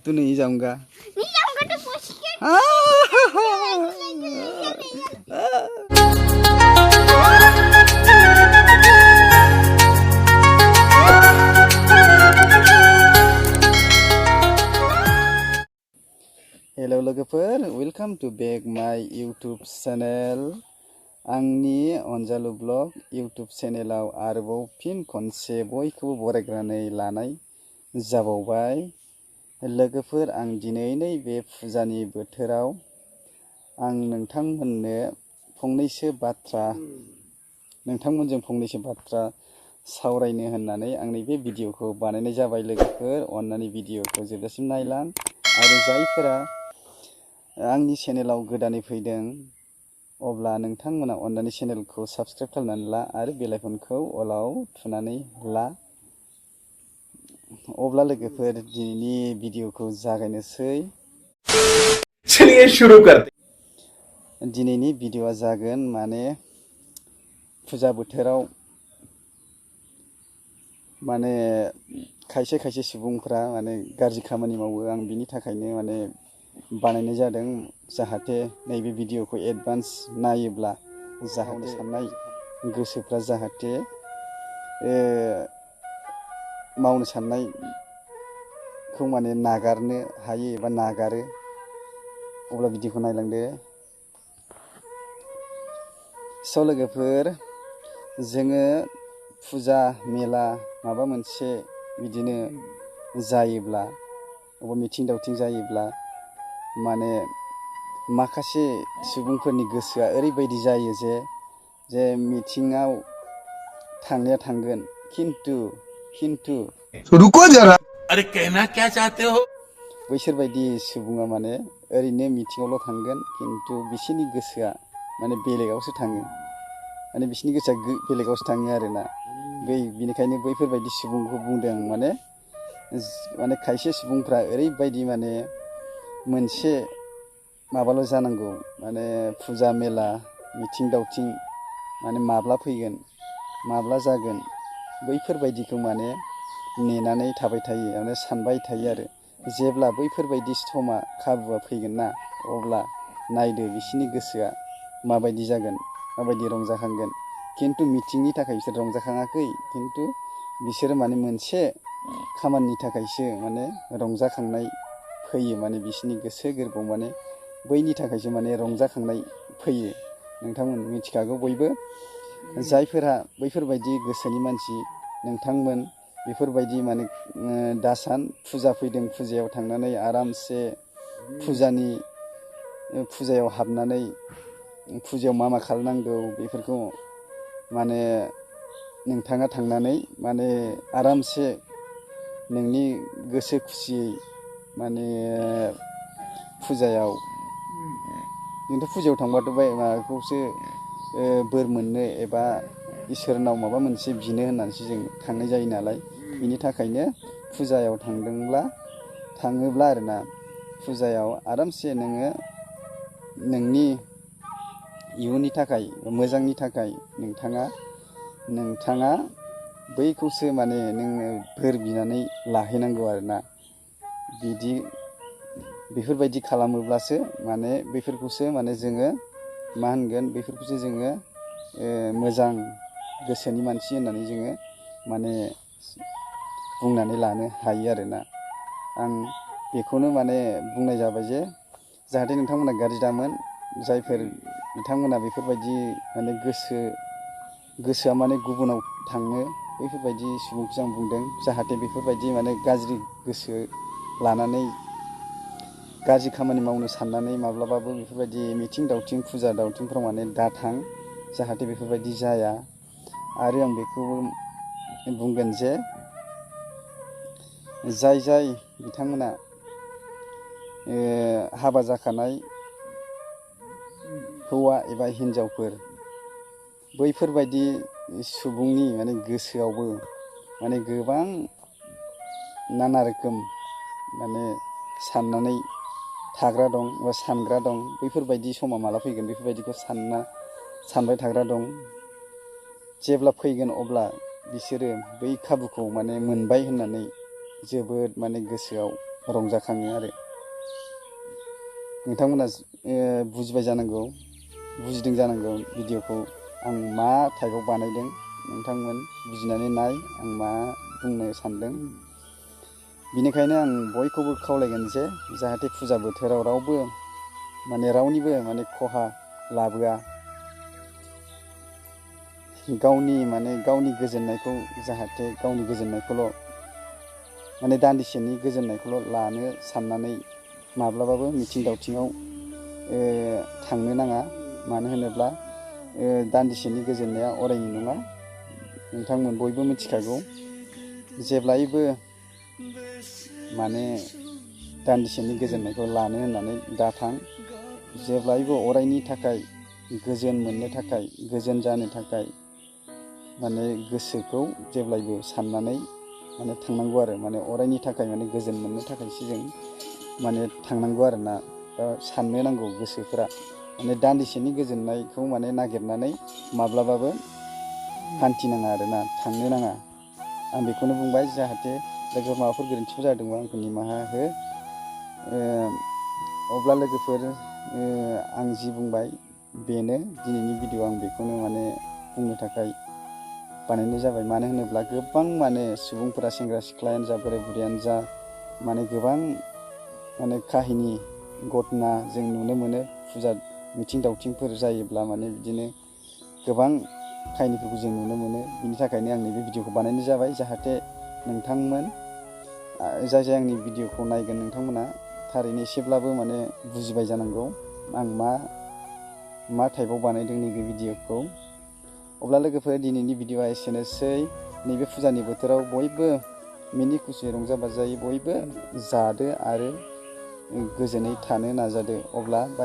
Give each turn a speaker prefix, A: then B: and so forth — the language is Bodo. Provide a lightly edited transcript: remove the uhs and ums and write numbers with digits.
A: तू नहीं जाऊंगा।
B: नहीं जाऊंगा तो पूछ के।
A: हेलो लोगोफोर, वेलकाम टू बेक माय यूट्यूब चैनल। आंनि अनजालु ब्लग यूट्यूब चैनेलाव आरोबाव फिन खनसे बयखौबो बरायग्रोनानै लानाय जाबावबाय। लोगोफोर, आं दिनै नैबे फुजानि बोथोराव आं नोंथांमोनजों फंनैसो बाथ्रा सावरायनो होननानै आं नैबे भिडिअखौ बानायनाय जाबाय। लोगोफोर, अन्नानै भिडिअखौ जोबजासिम नायलां आरो जायफोरा आंनि चेनेलाव गोदानै फैदों अब्ला नोंथांमोना अन्नानै चेनेलखौ साबस्क्राइब खालामनानै ला आरो बेल आइकनखौ अलाव थुनानै ला। अब्ला लोगोफोर, दिनैनि भिडिअखौ जागायनोसै।
C: चलिए शुरू करते।
A: दिनैनि भिडिअआ जागोन माने फुजा बोथोराव माने खायसे खायसे सुबुंफ्रा माने गाज्रि खामानि मावो। आं बिनि थाखायनो माने बानायनाय जादों, जाहाथे नैबे भिडिअखौ एडभान्स नायोब्ला जाहाथे साननाय गोसोफ्रा जाहाथे मावनो साननायखौ माने नागारनो हायो एबा नागारो। अब्ला भिडिअखौ नायलांदो। स' लोगोफोर, जोङो फुजा मेला माबा मोनसे बिदिनो जायोब्ला अबा मिथिं दावथिं जायोब्ला माने माखासे सुबुंफोरनि गोसोआ ओरैबायदि जायो जे मिथिङाव थांनाया थांगोन, खिन्थु
C: रुको जरा, अरे कहना क्या चाहते हो?
A: बैसोरबायदि सुबुङा माने ओरैनो मिथिङावल' थांगोन, खिन्थु बिसोरनि गोसोआ माने बेलेगावसो थाङो, माने बिसोरनि गोसोआ बेलेगावसो थाङो आरोना। बेनिखायनो बैफोरबायदि सुबुंखौ बुंदों माने खायसे सुबुंफ्रा ओरैबायदि माने मोनसे माबाल' जानांगौ, माने फुजा मेला मिथिं दावथिं माने माब्ला फैगोन माब्ला जागोन बैफोरबायदिखौ माने नेनानै थाबाय थायो, माने सानबाय थायो आरो। जेब्ला बैफोरबायदि समा खाबुआ फैगोन ना, अब्ला नायदो बिसोरनि गोसोआ माबायदि जागोन, माबायदि रंजाखांगोन। खिन्थु मिथिंनि थाखाय बिसोर रंजाखाङाखै, खिन्थु बिसोरो माने मोनसे खामानिनि थाखायसो माने रंजाखांनाय फैयो, माने बिसोरनि गोसो गोरबोआव माने बैनि थाखायसो माने रंजाखांनाय फैयो। नोंथांमोन मिथिखागौ बयबो। जायफोरा बैफोरबायदि गोसोनि मानसि, नोंथांमोन बेफोरबायदि माने दासान फुजा फैदों, फुजायाव थांनानै आरामसे फुजायाव हाबनानै फुजायाव मा खालामनांगौ बेफोरखौ माने नोंथाङा थांनानै माने आरामसे नोंनि गोसो खुसियै माने नोंथ' फुजायाव थांबाथ' माबाखौसो बोर मोननो एबा इसोरनाव माबा मोनसे बिनो होननानैसो जों थांनाय जायो नालाय। बिनि थाखायनो फुजायाव थाङोब्ला आरोना, फुजायाव आरामसे नोङो नोंनि इयुननि थाखाय, मोजांनि थाखाय नोंथाङा बैखौसो माने नोङो बोर बिनानै लाहैनांगौ आरोना। बेफोरबायदि खालामोब्लासो माने बेफोरखौसो माने जोङो मा होनगोन, बेफोरखौसो जोङो मोजां गोसोनि मानसि होननानै जोङो माने बुंनानै लानो हायो आरोना। आं बेखौनो माने बुंनाय जाबाय जे जाहाथे नोंथांमोना गाज्रि दामोन। जायफोर बिथांमोना बेफोरबायदि माने गोसोआ माने गुबुनाव थाङो, बैफोरबायदि सुबुंखौसो आं बुंदों। जाहाथे बेफोरबायदि माने गाज्रि गोसो लानानै गाज्रि खामानि मावनो साननानै माब्लाबाबो बेफोरबायदि मिथिं दावथिं फुजा दावथिंफ्राव माने दाथां, जाहाथे बेफोरबायदि जाया। आरो आं बेखौबो बुंगोन जे जाय बिथांमोना हाबा जाखानाय हौवा एबा हिन्जावफोर, बैफोरबायदि सुबुंनि माने गोसोआवबो माने गोबां नाना रोखोम माने साननानै थाग्रा दं बा सानग्रा दं। बैफोरबायदि समा माला फैगोन बेफोरबायदिखौ सानबाय थाग्रा दं। जेब्ला फैगोन अब्ला बिसोरो बै खाबुखौ माने मोनबाय होननानै जोबोद माने गोसोआव रंजाखाङो आरो नोंथांमोना बुजिबाय जानांगौ बुजिदों जानांगौ भिडिअखौ आं मा टाइपआव बानायदों नोंथांमोन बुजिनानै नाय आं मा बुंनो सानदों बिनिखायनो आं बयखौबो खावलायगोन जे जाहाथे फुजा बोथोराव रावबो माने रावनिबो माने खहा लाबोआ गावनि गोजोननायखौ जाहाथे गावनि गोजोननायखौल' माने दान्दिसेनि गोजोननायखौल' लानो साननानै माब्लाबाबो मिथिं दावथिङाव थांनो नाङा मानो होनोब्ला दान्दिसेनि गोजोननाया अरायनि नङा नोंथांमोन बयबो मिथिखागौ जेब्लायबो माने दान्दिसेनि गोजोननायखौ लानो होननानै दाथां जेब्लायबो अरायनि थाखाय गोजोन मोननो थाखाय गोजोन जानो थाखाय माने गोसोखौ जेब्लायबो साननानै माने थांनांगौ आरो माने अरायनि थाखाय माने गोजोन मोननो थाखायसो जों माने थांनांगौ आरोना साननो नांगौ गोसोफोरा माने दान्दिसेनि गोजोननायखौ माने नागिरनानै माब्लाबाबो हान्थिनाङा आरोना थांनो नाङा आं बेखौनो बुंबाय जाहाथे लोगोफोर माबाफोर गोरोन्थिफोर जादोंबा आंखौ निमाहा हो अब्ला लोगोफोर आं जि बुंबाय बेनो दिनैनि भिडिअ आं बेखौनो माने बुंनो थाखाय बानायनाय जाबाय मानो होनोब्ला गोबां माने सुबुंफोरा सेंग्रा सिख्लायानो जा बोराय बुरैयानो जा माने गोबां माने काहिनि घटना जों नुनो मोनो फुजा मिथिं दावथिंफोर जायोब्ला माने बिदिनो गोबां काहिनिफोरखौ जों नुनो मोनो बिनि थाखायनो आं नैबे भिडिअखौ बानायनाय जाबाय जाहाथे नोंथांमोन जाय आंनि भिडिअखौ नायगोन नोंथांमोना थारैनो एसेब्लाबो माने बुजिबाय जानांगौ आं मा टाइपआव बानायदों नैबे भिडिअखौ अब्ला लोगोफोर दिनैनि भिडिअआ एसेनोसै नैबे फुजानि बोथोराव बयबो मिनि खुसि रंजा बाजायै बयबो जादो आरो गोजोनै थानो नाजादो अब्ला बाय